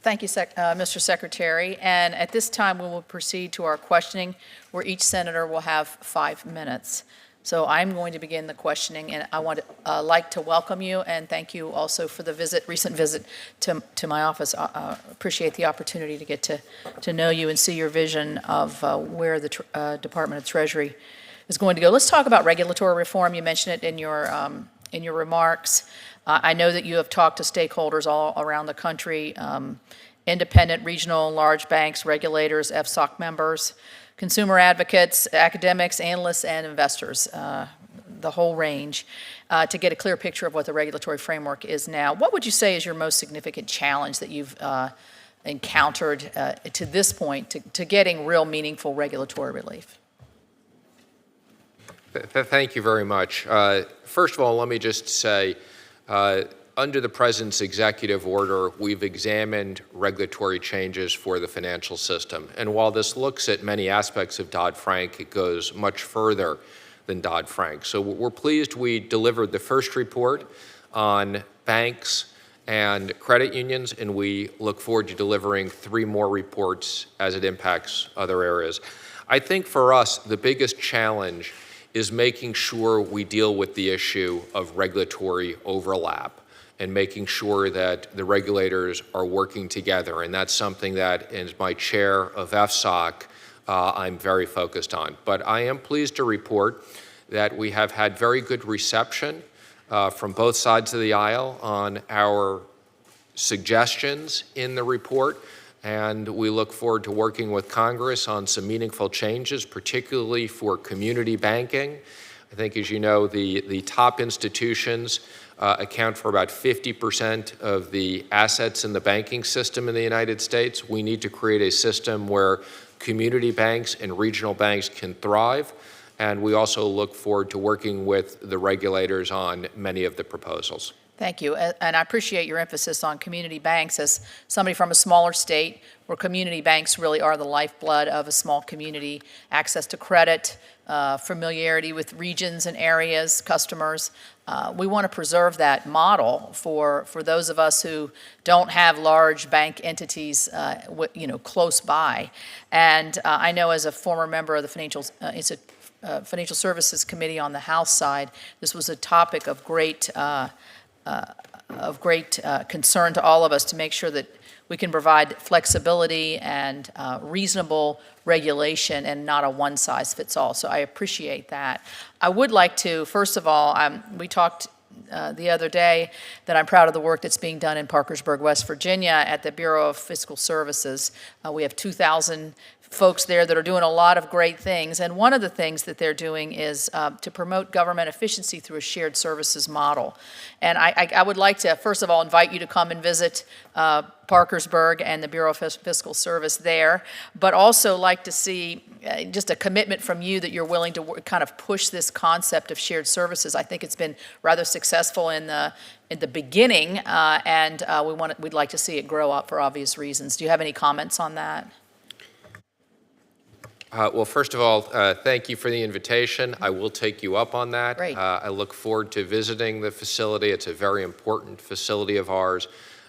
Thank you, Mr. Secretary. And at this time, we will proceed to our questioning, where each senator will have 5 minutes. So I'm going to begin the questioning, and I want to like to welcome you and thank you also for the recent visit to my office. Appreciate the opportunity to get to know you and see your vision of where the Department of Treasury is going to go. Let's talk about regulatory reform. You mentioned it in your remarks. I know that you have talked to stakeholders all around the country, independent, regional, large banks, regulators, FSOC members, consumer advocates, academics, analysts, and investors, the whole range, to get a clear picture of what the regulatory framework is now. What would you say is your most significant challenge that you've encountered to this point to getting real meaningful regulatory relief? Thank you very much. First of all, let me just say, under the President's executive order, we've examined regulatory changes for the financial system. And while this looks at many aspects of Dodd-Frank, it goes much further than Dodd-Frank. So we're pleased we delivered the first report on banks and credit unions, and we look forward to delivering 3 more reports as it impacts other areas. I think for us, the biggest challenge is making sure we deal with the issue of regulatory overlap and making sure that the regulators are working together. And that's something that, as my chair of FSOC, I'm very focused on. But I am pleased to report that we have had very good reception from both sides of the aisle on our suggestions in the report. And we look forward to working with Congress on some meaningful changes, particularly for community banking. I think, as you know, the top institutions account for about 50% of the assets in the banking system in the United States. We need to create a system where community banks and regional banks can thrive. And we also look forward to working with the regulators on many of the proposals. Thank you. And I appreciate your emphasis on community banks. As somebody from a smaller state where community banks really are the lifeblood of a small community, access to credit, familiarity with regions and areas, customers. We want to preserve that model for those of us who don't have large bank entities close by. And I know, as a former member of the Financial Services Committee on the House side, this was a topic of great concern to all of us, to make sure that we can provide flexibility and reasonable regulation and not a one-size-fits-all. So I appreciate that. I would like to, first of all, we talked the other day that I'm proud of the work that's being done in Parkersburg, West Virginia at the Bureau of Fiscal Services. We have 2,000 folks there that are doing a lot of great things. And one of the things that they're doing is to promote government efficiency through a shared services model. And I would like to, first of all, invite you to come and visit Parkersburg and the Bureau of Fiscal Service there, but also like to see just a commitment from you that you're willing to kind of push this concept of shared services. I think it's been rather successful in the beginning, and we'd like to see it grow up for obvious reasons. Do you have any comments on that? Well, first of all, thank you for the invitation. I will take you up on that. Great. I look forward to visiting the facility. It's a very important facility of ours.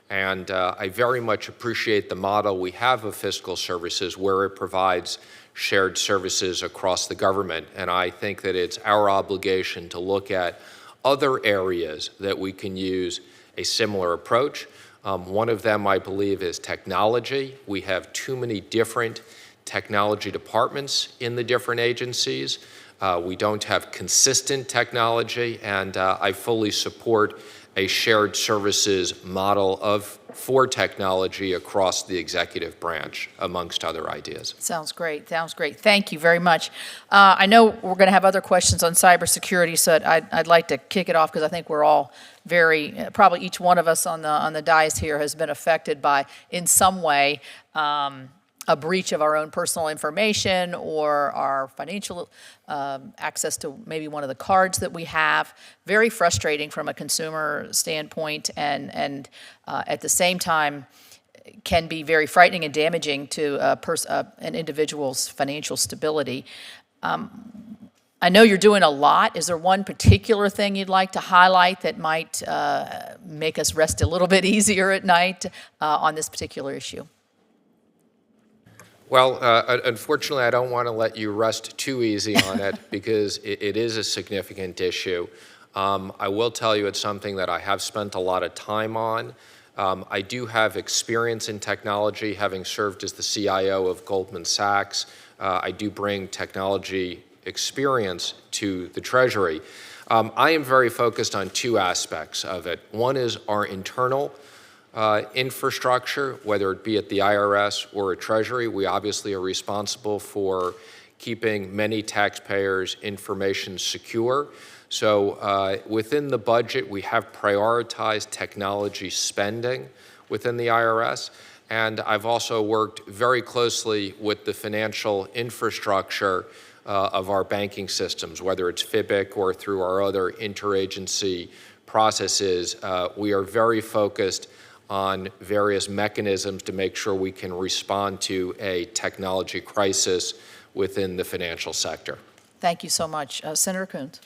And I very much appreciate the model we have of fiscal services, where it provides shared services across the government. And I think that it's our obligation to look at other areas that we can use a similar approach. One of them, I believe, is technology. We have too many different technology departments in the different agencies. We don't have consistent technology, and I fully support a shared services model for technology across the executive branch, amongst other ideas. Sounds great. Sounds great. Thank you very much. I know we're going to have other questions on cybersecurity, so I'd like to kick it off, because I think we're all probably each one of us on the dais here has been affected by, in some way, a breach of our own personal information or our financial access to maybe one of the cards that we have. Very frustrating from a consumer standpoint, and at the same time can be very frightening and damaging to an individual's financial stability. I know you're doing a lot. Is there one particular thing you'd like to highlight that might make us rest a little bit easier at night on this particular issue? Well, unfortunately, I don't want to let you rest too easy on it because it is a significant issue. I will tell you it's something that I have spent a lot of time on. I do have experience in technology, having served as the CIO of Goldman Sachs. I do bring technology experience to the Treasury. I am very focused on two aspects of it. One is our internal infrastructure, whether it be at the IRS or at Treasury. We obviously are responsible for keeping many taxpayers' information secure. So within the budget, we have prioritized technology spending within the IRS. And I've also worked very closely with the financial infrastructure of our banking systems, whether it's FIBIC or through our other interagency processes. We are very focused on various mechanisms to make sure we can respond to a technology crisis within the financial sector. Thank you so much. Senator Coons.